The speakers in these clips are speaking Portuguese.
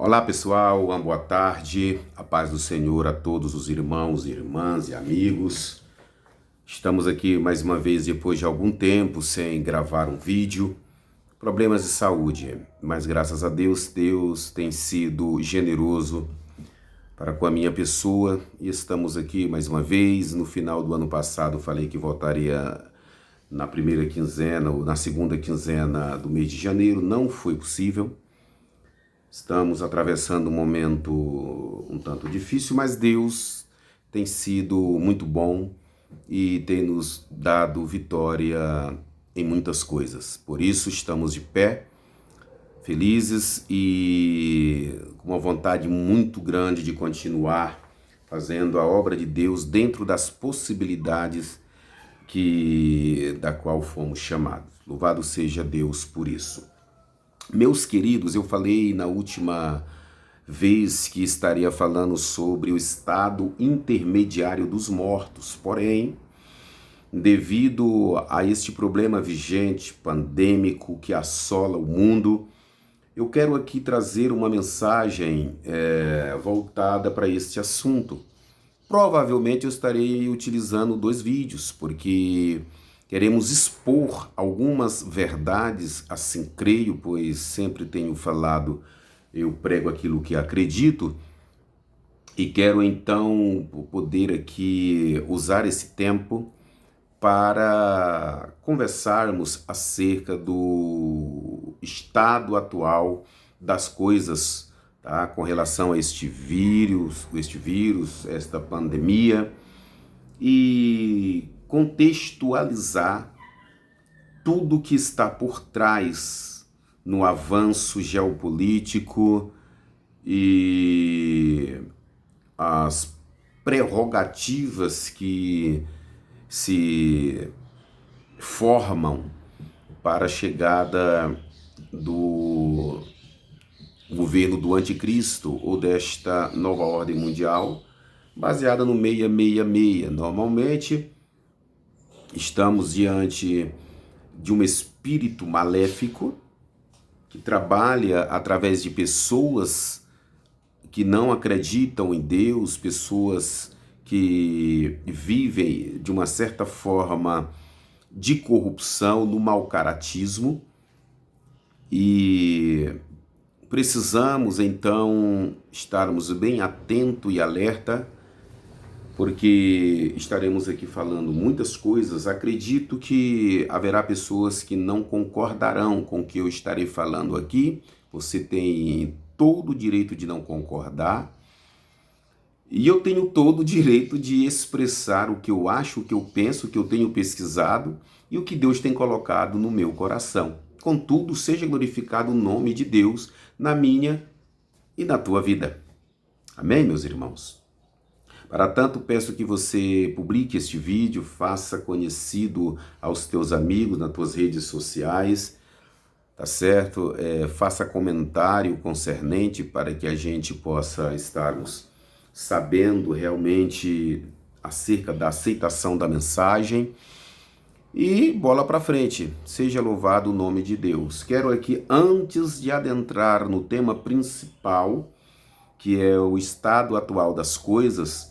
Olá pessoal, uma boa tarde, a paz do Senhor a todos os irmãos, irmãs e amigos. Estamos aqui mais uma vez depois de algum tempo sem gravar um vídeo, problemas de saúde, mas graças a Deus, Deus tem sido generoso para com a minha pessoa e estamos aqui mais uma vez. No final do ano passado falei que voltaria na primeira quinzena ou na segunda quinzena do mês de janeiro, não foi possível. Estamos atravessando um momento um tanto difícil, mas Deus tem sido muito bom e tem nos dado vitória em muitas coisas. Por isso estamos de pé, felizes e com uma vontade muito grande de continuar fazendo a obra de Deus dentro das possibilidades da qual fomos chamados. Louvado seja Deus por isso. Meus queridos, eu falei na última vez que estaria falando sobre o estado intermediário dos mortos, porém, devido a este problema vigente, pandêmico, que assola o mundo, eu quero aqui trazer uma mensagem voltada para este assunto. Provavelmente eu estarei utilizando 2 vídeos, porque queremos expor algumas verdades, assim creio, pois sempre tenho falado, eu prego aquilo que acredito, e quero então poder aqui usar esse tempo para conversarmos acerca do estado atual das coisas, tá? Com relação a este vírus, esta pandemia, e contextualizar tudo que está por trás no avanço geopolítico e as prerrogativas que se formam para a chegada do governo do anticristo ou desta nova ordem mundial baseada no 666. Normalmente estamos diante de um espírito maléfico que trabalha através de pessoas que não acreditam em Deus, pessoas que vivem de uma certa forma de corrupção, no mau-caratismo, e precisamos então estarmos bem atento e alerta, porque estaremos aqui falando muitas coisas. Acredito que haverá pessoas que não concordarão com o que eu estarei falando aqui. Você tem todo o direito de não concordar, e eu tenho todo o direito de expressar o que eu acho, o que eu penso, o que eu tenho pesquisado e o que Deus tem colocado no meu coração. Contudo, seja glorificado o nome de Deus na minha e na tua vida. Amém, meus irmãos? Para tanto, peço que você publique este vídeo, faça conhecido aos teus amigos nas tuas redes sociais, tá certo? Faça comentário concernente para que a gente possa estarmos sabendo realmente acerca da aceitação da mensagem. E bola para frente, seja louvado o nome de Deus. Quero aqui, antes de adentrar no tema principal, que é o estado atual das coisas,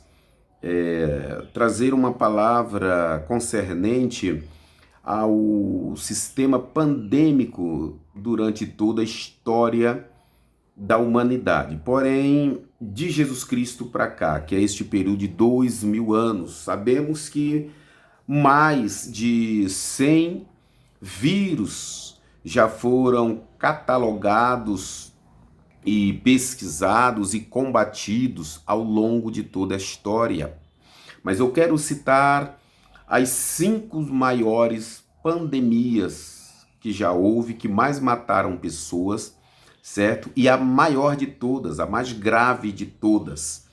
trazer uma palavra concernente ao sistema pandêmico durante toda a história da humanidade. Porém, de Jesus Cristo para cá, que é este período de 2000 anos, sabemos que mais de 100 vírus já foram catalogados e pesquisados e combatidos ao longo de toda a história. Mas eu quero citar as 5 maiores pandemias que já houve, que mais mataram pessoas, certo? E a maior de todas, a mais grave de todas,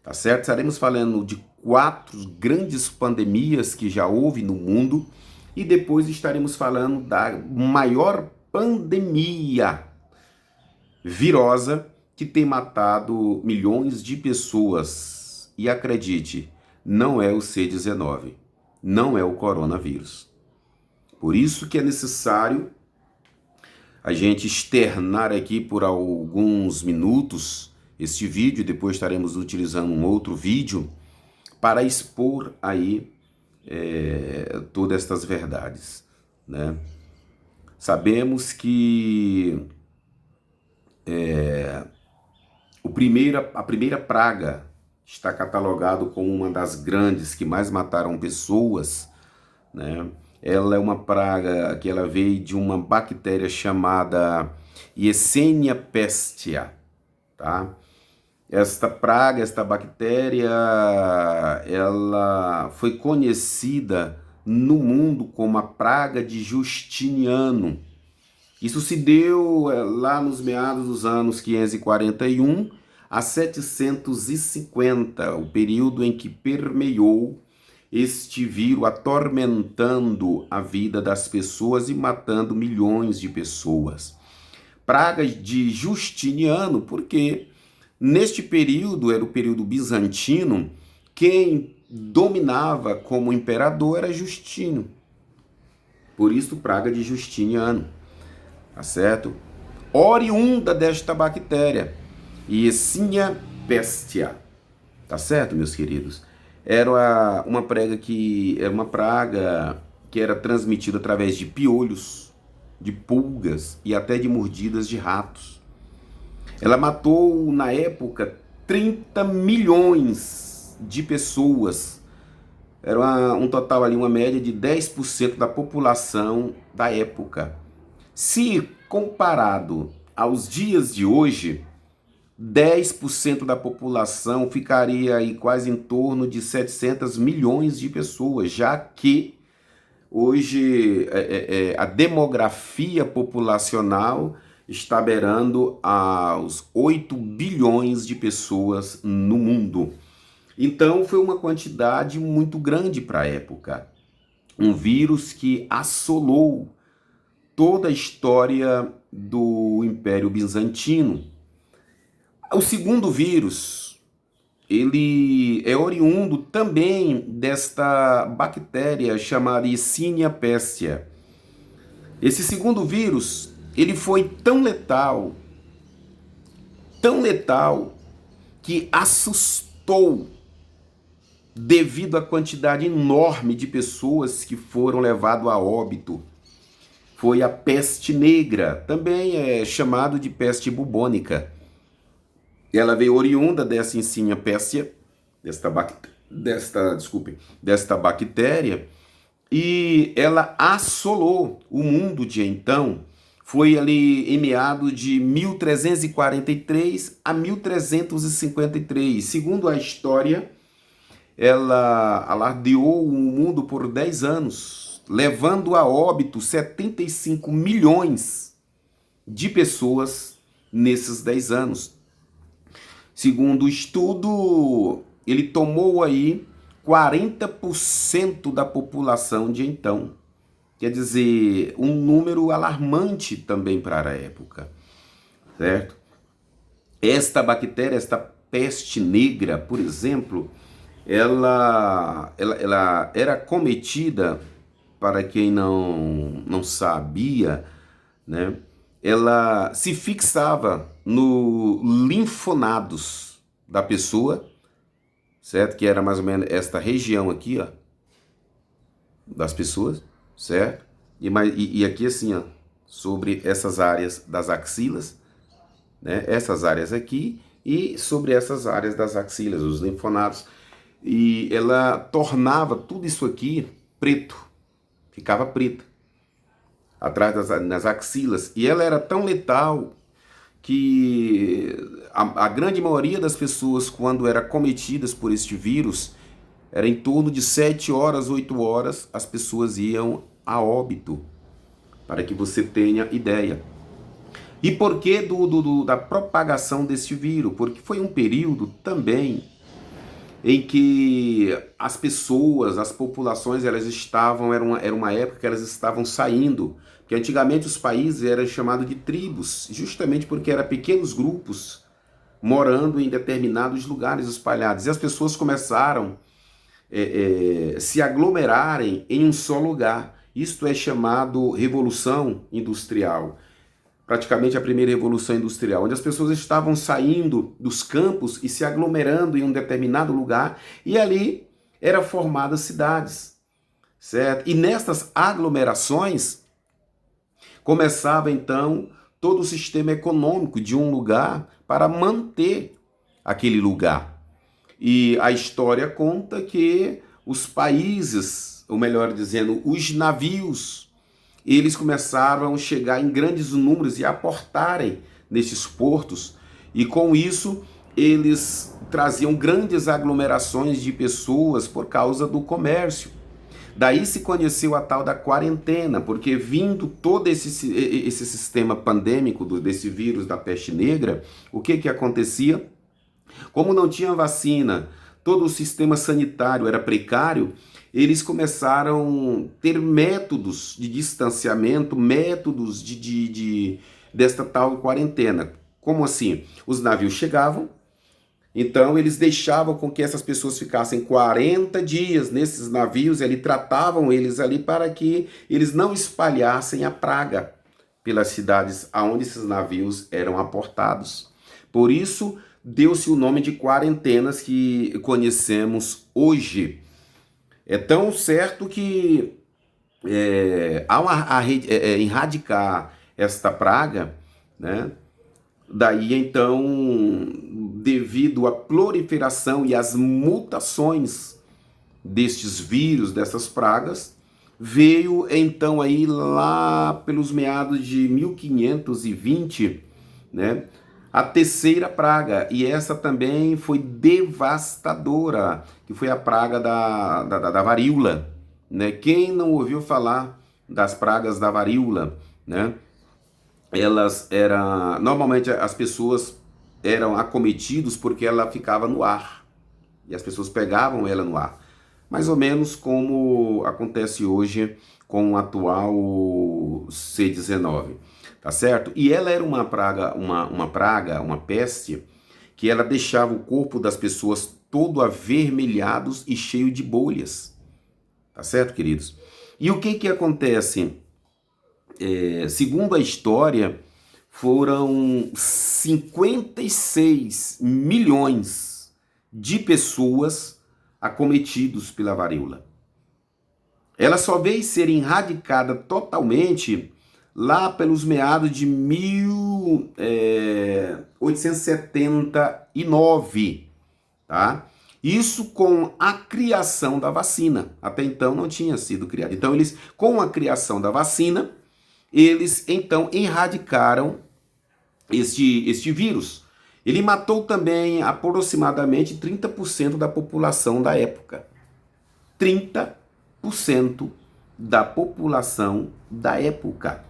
tá certo? Estaremos falando de 4 grandes pandemias que já houve no mundo, e depois estaremos falando da maior pandemia virosa que tem matado milhões de pessoas. E acredite, não é o C-19, não é o coronavírus. Por isso que é necessário a gente externar aqui por alguns minutos este vídeo, depois estaremos utilizando um outro vídeo para expor aí todas estas verdades, né? Sabemos que a primeira praga está catalogado como uma das grandes que mais mataram pessoas, né? Ela é uma praga que ela veio de uma bactéria chamada Yersinia pestis, tá? Esta praga, esta bactéria, ela foi conhecida no mundo como a praga de Justiniano. Isso se deu lá nos meados dos anos 541 a 750, o período em que permeou este vírus, atormentando a vida das pessoas e matando milhões de pessoas. Praga de Justiniano, porque neste período, era o período bizantino, quem dominava como imperador era Justino. Por isso, praga de Justiniano, tá certo? Oriunda desta bactéria, Yersinia pestis, tá certo, meus queridos? Era uma praga que era transmitida através de piolhos, de pulgas e até de mordidas de ratos. Ela matou, na época, 30 milhões de pessoas. Era um total ali, uma média de 10% da população da época. Se comparado aos dias de hoje, 10% da população ficaria aí quase em torno de 700 milhões de pessoas, já que hoje a demografia populacional está beirando aos 8 bilhões de pessoas no mundo. Então foi uma quantidade muito grande para a época. Um vírus que assolou toda a história do Império Bizantino. O segundo vírus, ele é oriundo também desta bactéria chamada Yersinia pestis. Esse segundo vírus, ele foi tão letal, que assustou devido à quantidade enorme de pessoas que foram levadas a óbito. Foi a peste negra, também é chamado de peste bubônica. Ela veio oriunda dessa Yersinia pestis, desta bactéria, e ela assolou o mundo de então. Foi ali em meados de 1343 a 1353. Segundo a história, ela alardeou o mundo por 10 anos, levando a óbito 75 milhões de pessoas nesses 10 anos. Segundo o estudo, ele tomou aí 40% da população de então. Quer dizer, um número alarmante também para a época, certo? Esta bactéria, esta peste negra, por exemplo, ela era cometida, para quem não sabia, né? Ela se fixava no linfonados da pessoa, certo? Que era mais ou menos esta região aqui, ó, das pessoas, certo? E aqui assim, ó, sobre essas áreas das axilas, né? Essas áreas aqui e sobre essas áreas das axilas, os linfonados. E ela tornava tudo isso aqui preto, ficava preta atrás das axilas, e ela era tão letal que a grande maioria das pessoas, quando eram cometidas por este vírus, era em torno de 7 horas, 8 horas, as pessoas iam a óbito, para que você tenha ideia. E por que da propagação deste vírus? Porque foi um período também em que as pessoas, as populações, elas estavam, era uma época que elas estavam saindo, porque antigamente os países eram chamados de tribos, justamente porque eram pequenos grupos morando em determinados lugares espalhados, e as pessoas começaram se aglomerarem em um só lugar. Isto é chamado Revolução Industrial. praticamente a primeira revolução industrial, onde as pessoas estavam saindo dos campos e se aglomerando em um determinado lugar, e ali eram formadas cidades, certo? E nestas aglomerações começava então todo o sistema econômico de um lugar para manter aquele lugar. E a história conta que os países, ou melhor dizendo, os navios, eles começaram a chegar em grandes números e aportarem nesses portos, e com isso eles traziam grandes aglomerações de pessoas por causa do comércio. Daí se conheceu a tal da quarentena, porque vindo todo esse sistema pandêmico desse vírus da peste negra, o que acontecia? Como não tinha vacina, todo o sistema sanitário era precário, eles começaram a ter métodos de distanciamento, métodos desta tal quarentena. Como assim? Os navios chegavam, então eles deixavam com que essas pessoas ficassem 40 dias nesses navios, e tratavam eles ali para que eles não espalhassem a praga pelas cidades aonde esses navios eram aportados. Por isso, deu-se o nome de quarentenas que conhecemos hoje. É tão certo que ao erradicar esta praga, né, daí então, devido à proliferação e às mutações destes vírus, dessas pragas, veio então aí lá pelos meados de 1520, né, a terceira praga, e essa também foi devastadora, que foi a praga da varíola, né? Quem não ouviu falar das pragas da varíola, né? Normalmente as pessoas eram acometidos porque ela ficava no ar, e as pessoas pegavam ela no ar, mais ou menos como acontece hoje com o atual C-19. Tá certo? E ela era uma praga, uma peste, que ela deixava o corpo das pessoas todo avermelhados e cheio de bolhas. Tá certo, queridos? E o que acontece? Segundo a história, foram 56 milhões de pessoas acometidos pela varíola. Ela só veio ser erradicada totalmente lá pelos meados de 1879, tá? Isso com a criação da vacina. Até então não tinha sido criada. Então com a criação da vacina, eles então erradicaram este vírus. Ele matou também aproximadamente 30% da população da época. 30% da população da época.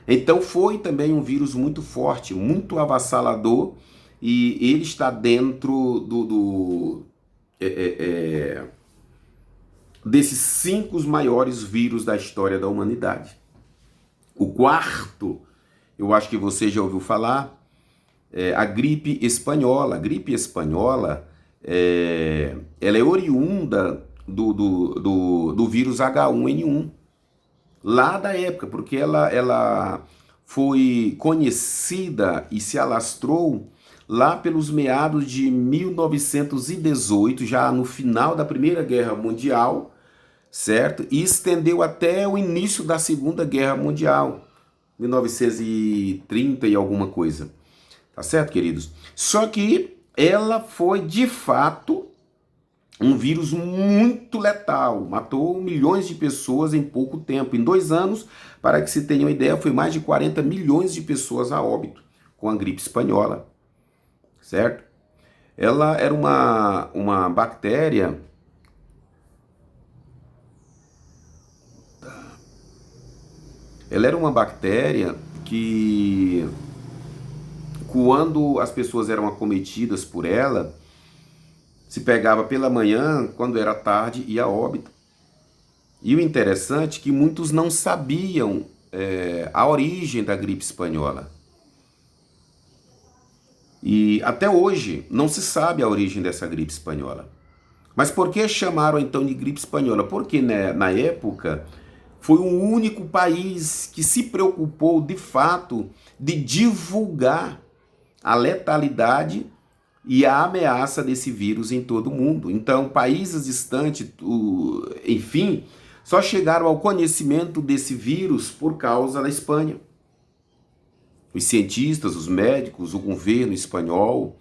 Então foi também um vírus muito forte, muito avassalador, e ele está dentro desses 5 maiores vírus da história da humanidade. O quarto, eu acho que você já ouviu falar, é a gripe espanhola. A gripe espanhola, ela é oriunda do vírus H1N1, lá da época, porque ela foi conhecida e se alastrou lá pelos meados de 1918, já no final da Primeira Guerra Mundial, certo? E estendeu até o início da Segunda Guerra Mundial, 1930 e alguma coisa. Tá certo, queridos? Só que ela foi, de fato, um vírus muito letal, matou milhões de pessoas em pouco tempo. Em 2 anos, para que se tenham uma ideia, foi mais de 40 milhões de pessoas a óbito com a gripe espanhola, certo? Ela era uma bactéria. Ela era uma bactéria que, quando as pessoas eram acometidas por ela, se pegava pela manhã, quando era tarde, ia a óbito. E o interessante é que muitos não sabiam a origem da gripe espanhola. E até hoje não se sabe a origem dessa gripe espanhola. Mas por que chamaram então de gripe espanhola? Porque, né, na época foi o único país que se preocupou de fato de divulgar a letalidade e a ameaça desse vírus em todo o mundo. Então, países distantes, enfim, só chegaram ao conhecimento desse vírus por causa da Espanha. Os cientistas, os médicos, o governo espanhol,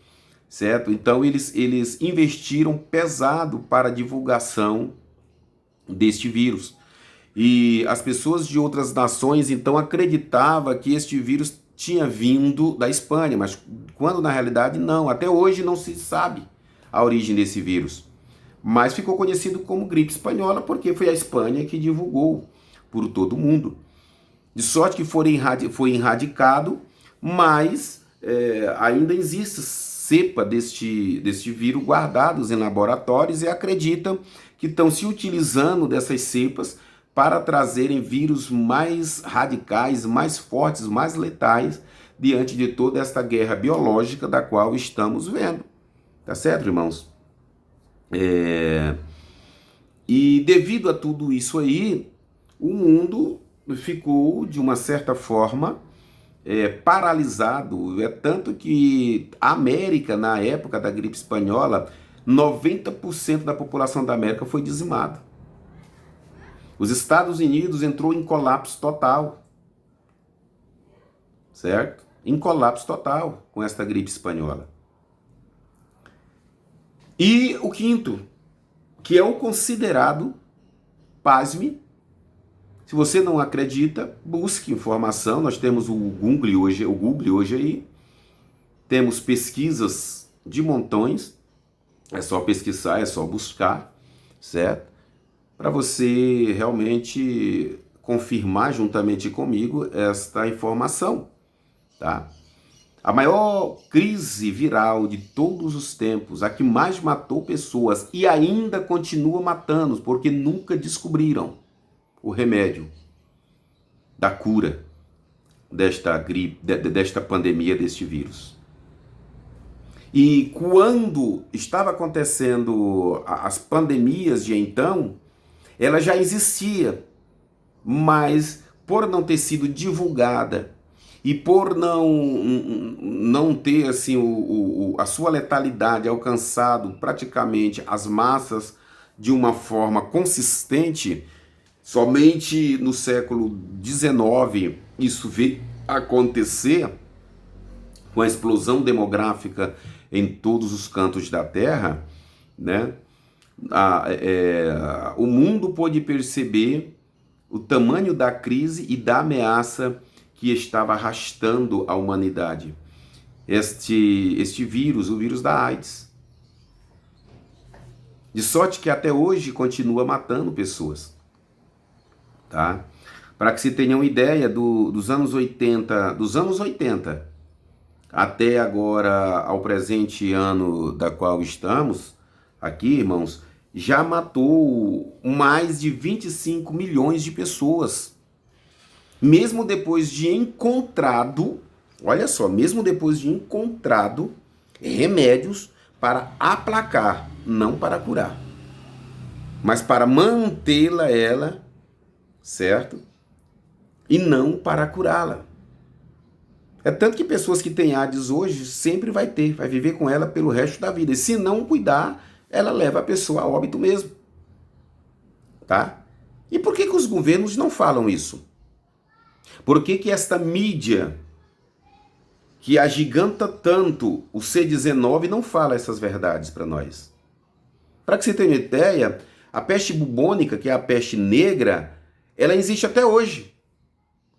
certo? Então, eles investiram pesado para a divulgação deste vírus. E as pessoas de outras nações, então, acreditavam que este vírus tinha vindo da Espanha, mas quando na realidade não. Até hoje não se sabe a origem desse vírus. Mas ficou conhecido como gripe espanhola porque foi a Espanha que divulgou por todo o mundo. De sorte que foi erradicado, mas ainda existe cepa deste vírus guardados em laboratórios e acreditam que estão se utilizando dessas cepas para trazerem vírus mais radicais, mais fortes, mais letais, diante de toda esta guerra biológica da qual estamos vendo. Tá certo, irmãos? E devido a tudo isso aí, o mundo ficou, de uma certa forma, paralisado. É tanto que a América, na época da gripe espanhola, 90% da população da América foi dizimada. Os Estados Unidos entrou em colapso total, certo? Em colapso total com esta gripe espanhola. E o quinto, que é o considerado, pasme, se você não acredita, busque informação. Nós temos o Google hoje aí, temos pesquisas de montões, é só pesquisar, é só buscar, certo? Para você realmente confirmar juntamente comigo esta informação, tá? A maior crise viral de todos os tempos, a que mais matou pessoas e ainda continua matando, porque nunca descobriram o remédio da cura desta gripe, desta pandemia, deste vírus. E quando estava acontecendo as pandemias de então, ela já existia, mas por não ter sido divulgada e por não ter assim a sua letalidade alcançado praticamente as massas de uma forma consistente, somente no século XIX isso veio acontecer com a explosão demográfica em todos os cantos da Terra, né? O mundo pôde perceber o tamanho da crise e da ameaça que estava arrastando a humanidade. Este vírus, o vírus da AIDS. De sorte que até hoje continua matando pessoas. Tá? Para que se tenham ideia dos anos 80 até agora ao presente ano da qual estamos aqui, irmãos, já matou mais de 25 milhões de pessoas. Mesmo depois de encontrado, olha só, mesmo depois de encontrado remédios para aplacar, não para curar, mas para mantê-la ela, certo? E não para curá-la. É tanto que pessoas que têm AIDS hoje sempre vai viver com ela pelo resto da vida. E se não cuidar, ela leva a pessoa a óbito mesmo. Tá? E por que os governos não falam isso? Por que esta mídia que agiganta tanto o C19 não fala essas verdades para nós? Para que você tenha uma ideia, a peste bubônica, que é a peste negra, ela existe até hoje.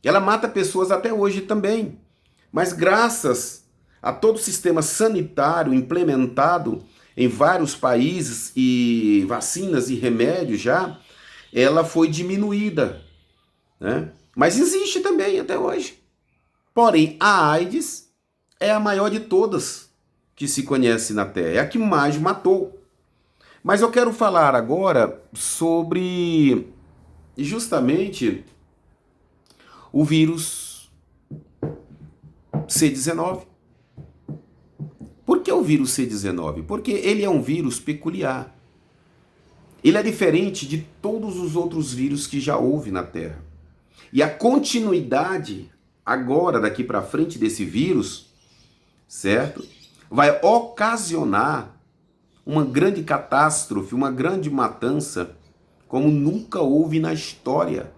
Ela mata pessoas até hoje também. Mas graças a todo o sistema sanitário implementado em vários países e vacinas e remédios já, ela foi diminuída, né? Mas existe também até hoje. Porém, a AIDS é a maior de todas que se conhece na Terra, é a que mais matou. Mas eu quero falar agora sobre justamente o vírus C19. Por que o vírus C19? Porque ele é um vírus peculiar. Ele é diferente de todos os outros vírus que já houve na Terra. E a continuidade agora, daqui para frente desse vírus, certo? Vai ocasionar uma grande catástrofe, uma grande matança, como nunca houve na história.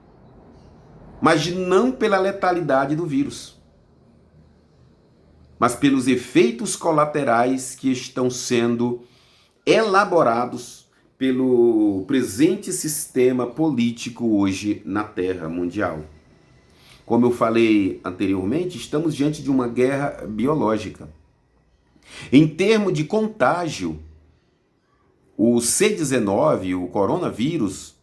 Mas não pela letalidade do vírus, mas pelos efeitos colaterais que estão sendo elaborados pelo presente sistema político hoje na Terra mundial. Como eu falei anteriormente, estamos diante de uma guerra biológica. Em termos de contágio, o C19, o coronavírus,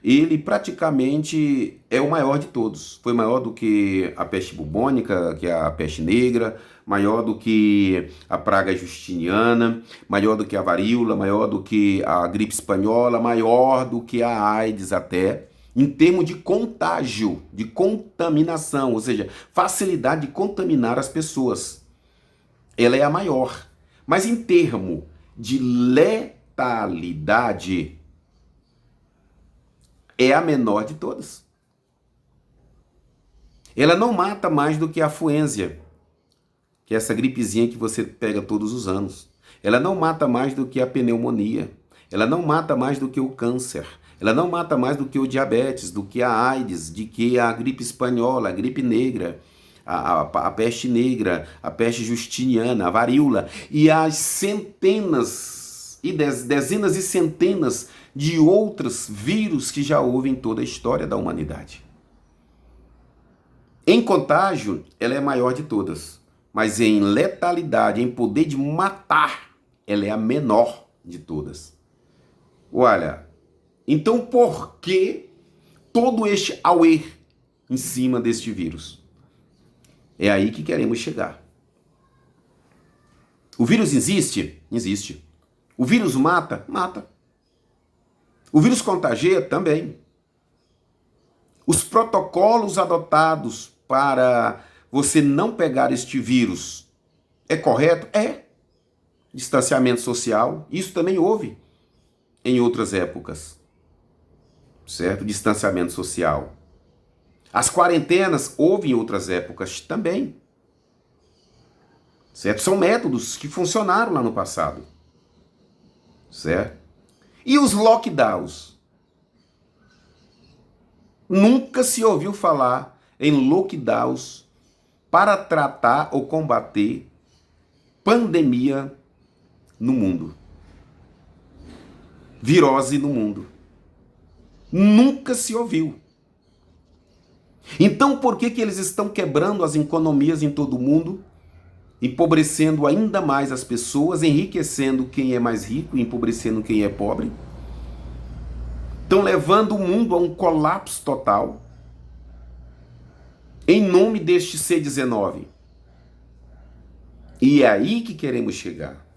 ele praticamente é o maior de todos. Foi maior do que a peste bubônica, que é a peste negra, maior do que a praga justiniana, maior do que a varíola, maior do que a gripe espanhola, maior do que a AIDS até, em termos de contágio, de contaminação, ou seja, facilidade de contaminar as pessoas. Ela é a maior. Mas em termos de letalidade, é a menor de todas. Ela não mata mais do que a influenza, que é essa gripezinha que você pega todos os anos. Ela não mata mais do que a pneumonia. Ela não mata mais do que o câncer. Ela não mata mais do que o diabetes, do que a AIDS, de que a gripe espanhola, a gripe negra, a peste negra, a peste justiniana, a varíola e as centenas e dezenas e centenas de outros vírus que já houve em toda a história da humanidade. Em contágio, ela é a maior de todas, mas em letalidade, em poder de matar, ela é a menor de todas. Olha, então por que todo este auê em cima deste vírus? É aí que queremos chegar. O vírus existe? Existe. O vírus mata? Mata. O vírus contagia? Também. Os protocolos adotados para você não pegar este vírus é correto? É. Distanciamento social, isso também houve em outras épocas. Certo? Distanciamento social. As quarentenas houve em outras épocas também. Certo? São métodos que funcionaram lá no passado. Certo? E os lockdowns? Nunca se ouviu falar em lockdowns para tratar ou combater pandemia no mundo. Virose no mundo. Nunca se ouviu. Então por que eles estão quebrando as economias em todo o mundo, empobrecendo ainda mais as pessoas, enriquecendo quem é mais rico e empobrecendo quem é pobre? Estão levando o mundo a um colapso total em nome deste C19. E é aí que queremos chegar.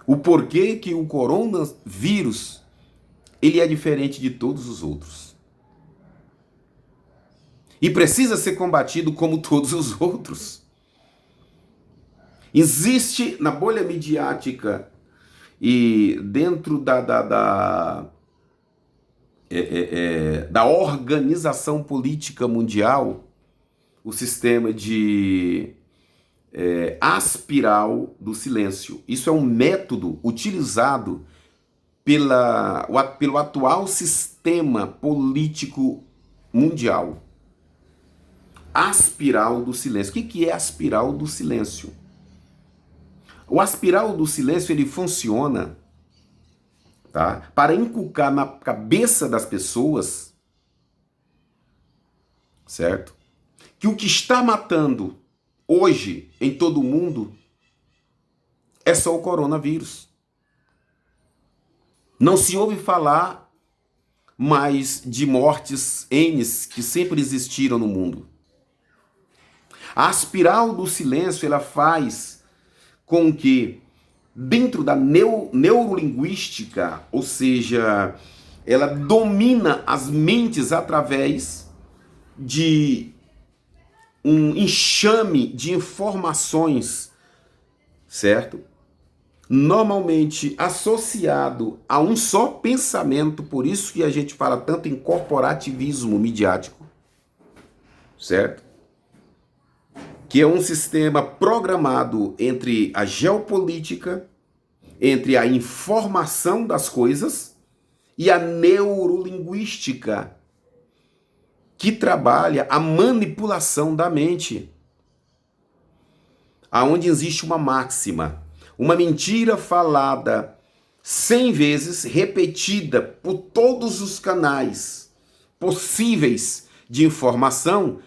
O porquê que o coronavírus ele é diferente de todos os outros. E precisa ser combatido como todos os outros. Existe na bolha midiática e dentro da organização política mundial o sistema de aspiral do silêncio. Isso é um método utilizado pelo atual sistema político mundial. Aspiral do silêncio. O que é aspiral do silêncio? O aspiral do silêncio ele funciona, tá, para inculcar na cabeça das pessoas, certo? Que o que está matando hoje em todo o mundo é só o coronavírus. Não se ouve falar mais de mortes N que sempre existiram no mundo. A aspiral do silêncio ela faz com que dentro da neurolinguística, ou seja, ela domina as mentes através de um enxame de informações, certo? normalmente associado a um só pensamento, por isso que a gente fala tanto em corporativismo midiático, certo? Que é um sistema programado entre a geopolítica, entre a informação das coisas e a neurolinguística, que trabalha a manipulação da mente. Aonde existe uma máxima, uma mentira falada 100 vezes, repetida por todos os canais possíveis de informação,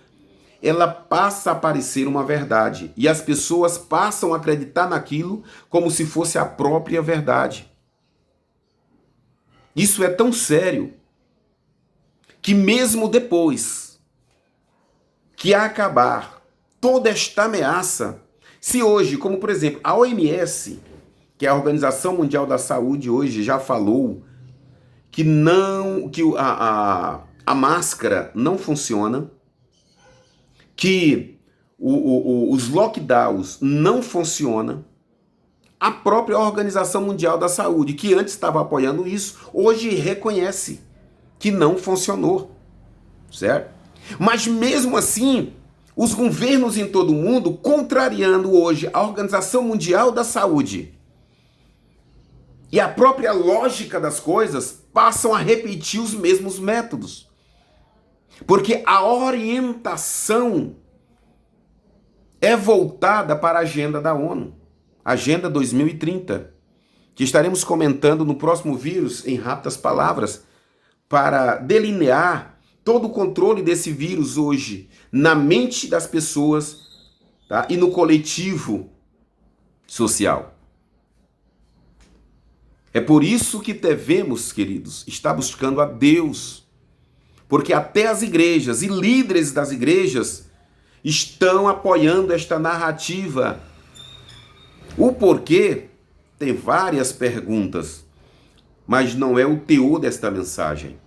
ela passa a parecer uma verdade. E as pessoas passam a acreditar naquilo como se fosse a própria verdade. Isso é tão sério que mesmo depois que acabar toda esta ameaça, se hoje, como por exemplo, a OMS, que é a Organização Mundial da Saúde, hoje já falou que a máscara não funciona, que os lockdowns não funcionam, a própria Organização Mundial da Saúde, que antes estava apoiando isso, hoje reconhece que não funcionou, certo? Mas mesmo assim, os governos em todo o mundo, contrariando hoje a Organização Mundial da Saúde e a própria lógica das coisas, passam a repetir os mesmos métodos. Porque a orientação é voltada para a agenda da ONU, Agenda 2030, que estaremos comentando no próximo vírus em rápidas palavras, para delinear todo o controle desse vírus hoje na mente das pessoas, tá? E no coletivo social. É por isso que devemos, queridos, estar buscando a Deus, porque até as igrejas e líderes das igrejas estão apoiando esta narrativa. O porquê tem várias perguntas, mas não é o teor desta mensagem.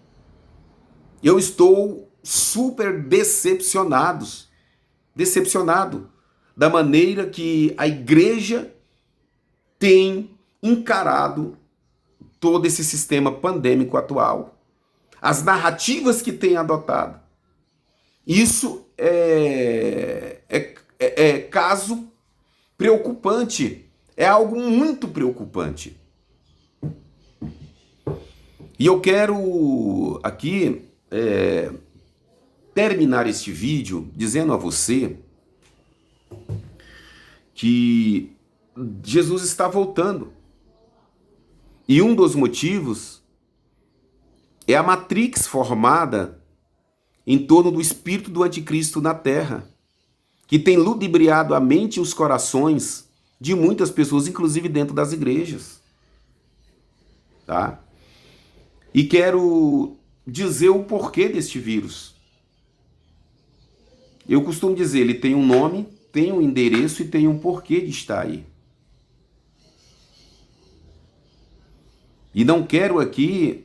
Eu estou super decepcionado da maneira que a igreja tem encarado todo esse sistema pandêmico atual, as narrativas que tem adotado. Isso é caso preocupante, é algo muito preocupante. E eu quero aqui terminar este vídeo dizendo a você que Jesus está voltando. E um dos motivos é a matrix formada em torno do espírito do anticristo na terra, que tem ludibriado a mente e os corações de muitas pessoas, inclusive dentro das igrejas. Tá? E quero dizer o porquê deste vírus. Eu costumo dizer, ele tem um nome, tem um endereço e tem um porquê de estar aí. E não quero aqui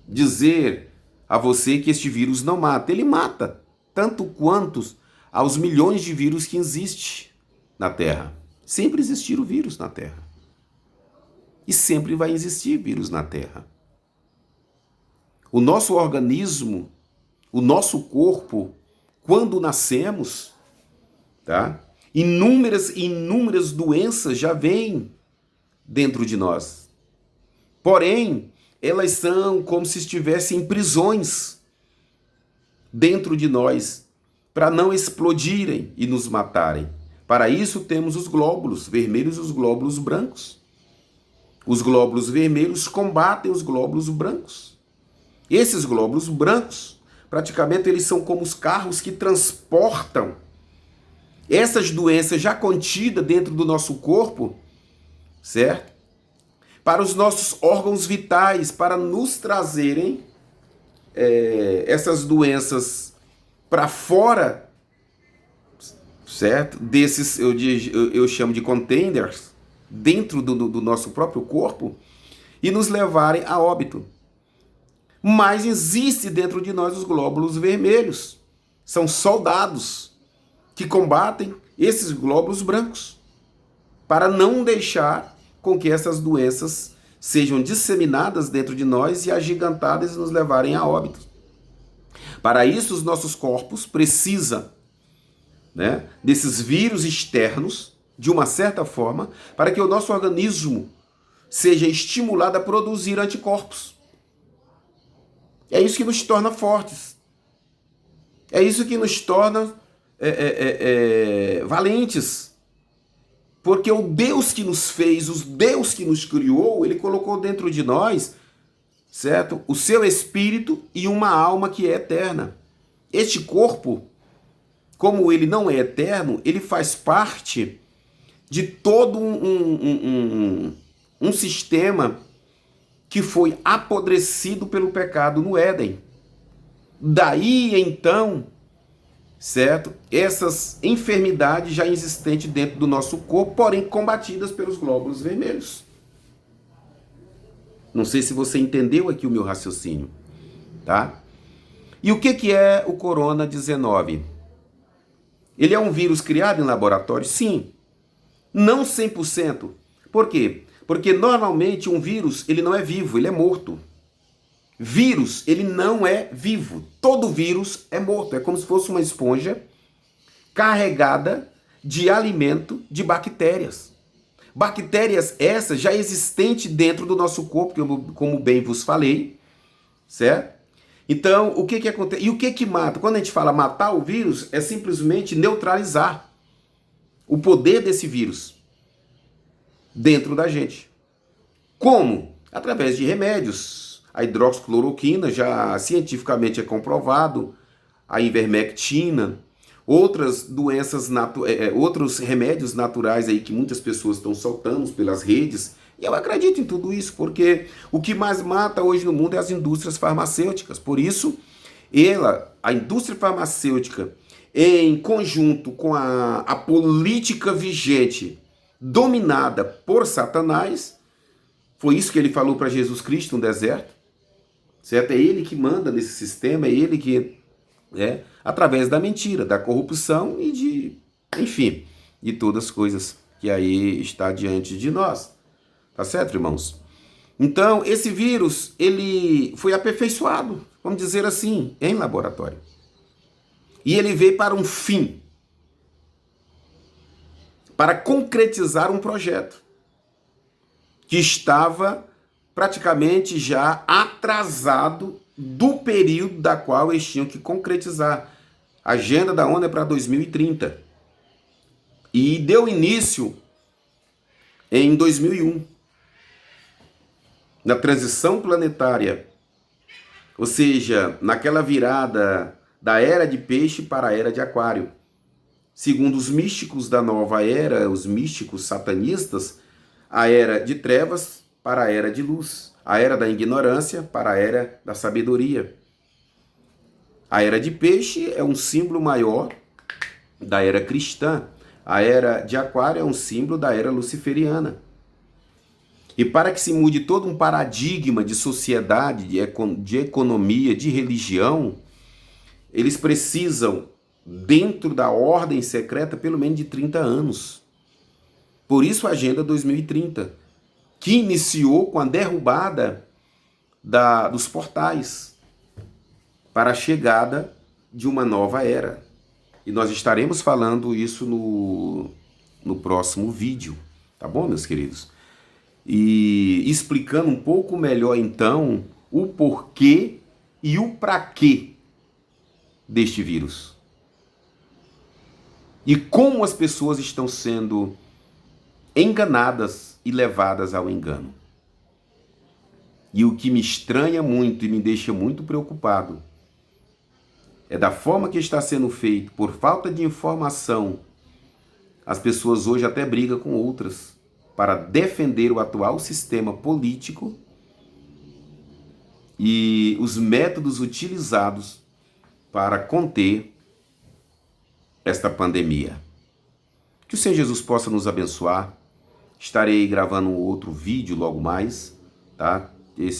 dizer a você que este vírus não mata. Ele mata, tanto quanto aos milhões de vírus que existem na Terra. Sempre existiram vírus na Terra. E sempre vai existir vírus na Terra. O nosso organismo, o nosso corpo, quando nascemos, tá? Inúmeras doenças já vêm dentro de nós. Porém, elas são como se estivessem em prisões dentro de nós, para não explodirem e nos matarem. Para isso temos os glóbulos vermelhos e os glóbulos brancos. Os glóbulos vermelhos combatem os glóbulos brancos. Esses glóbulos brancos, praticamente eles são como os carros que transportam essas doenças já contidas dentro do nosso corpo, certo? Para os nossos órgãos vitais, para nos trazerem essas doenças para fora, certo? Desses, eu chamo de containers, dentro do nosso próprio corpo, e nos levarem a óbito. Mas existe dentro de nós os glóbulos vermelhos. São soldados que combatem esses glóbulos brancos. para não deixar com que essas doenças sejam disseminadas dentro de nós e agigantadas e nos levarem a óbito. Para isso, os nossos corpos precisam, né, desses vírus externos, de uma certa forma, para que o nosso organismo seja estimulado a produzir anticorpos. É isso que nos torna fortes. É isso que nos torna valentes. Porque o Deus que nos fez, o Deus que nos criou, ele colocou dentro de nós, certo? O seu espírito e uma alma que é eterna. Este corpo, como ele não é eterno, ele faz parte de todo um sistema que foi apodrecido pelo pecado no Éden. Daí, então, certo? Essas enfermidades já existentes dentro do nosso corpo, porém combatidas pelos glóbulos vermelhos. Não sei se você entendeu aqui o meu raciocínio, tá? E o que é o Corona-19? Ele é um vírus criado em laboratório? Sim. Não 100%. Por quê? Porque normalmente um vírus, ele não é vivo, ele é morto. Vírus, ele não é vivo. Todo vírus é morto. É como se fosse uma esponja carregada de alimento de bactérias. Bactérias essas já existentes dentro do nosso corpo, como bem vos falei, certo? Então, o que acontece? E o que mata? Quando a gente fala matar o vírus, é simplesmente neutralizar o poder desse vírus dentro da gente. Como? Através de remédios. A hidroxicloroquina já cientificamente é comprovado, a ivermectina, outras doenças, outros remédios naturais aí que muitas pessoas estão soltando pelas redes. E eu acredito em tudo isso, porque o que mais mata hoje no mundo é as indústrias farmacêuticas. Por isso, a indústria farmacêutica, em conjunto com a política vigente, dominada por Satanás, foi isso que ele falou para Jesus Cristo no deserto, certo? É ele que manda nesse sistema, é ele que, através da mentira, da corrupção e enfim, de todas as coisas que aí está diante de nós. Tá certo, irmãos? Então, esse vírus, ele foi aperfeiçoado, vamos dizer assim, em laboratório. E ele veio para um fim, para concretizar um projeto que estava praticamente já atrasado do período da qual eles tinham que concretizar. A agenda da ONU é para 2030. E deu início em 2001, na transição planetária, ou seja, naquela virada da era de peixe para a era de aquário. Segundo os místicos da nova era, os místicos satanistas, a era de trevas para a era de luz, a era da ignorância para a era da sabedoria. A era de peixe é um símbolo maior da era cristã, a era de aquário é um símbolo da era luciferiana. E para que se mude todo um paradigma de sociedade, de economia, de religião, eles precisam, dentro da ordem secreta, pelo menos de 30 anos. Por isso a Agenda 2030, que iniciou com a derrubada dos portais para a chegada de uma nova era. E nós estaremos falando isso no próximo vídeo, tá bom, meus queridos? E explicando um pouco melhor, então, o porquê e o para quê deste vírus. E como as pessoas estão sendo enganadas e levadas ao engano. E o que me estranha muito e me deixa muito preocupado é da forma que está sendo feito, por falta de informação. As pessoas hoje até brigam com outras para defender o atual sistema político e os métodos utilizados para conter esta pandemia. Que o Senhor Jesus possa nos abençoar. Estarei gravando um outro vídeo logo mais, tá? Esse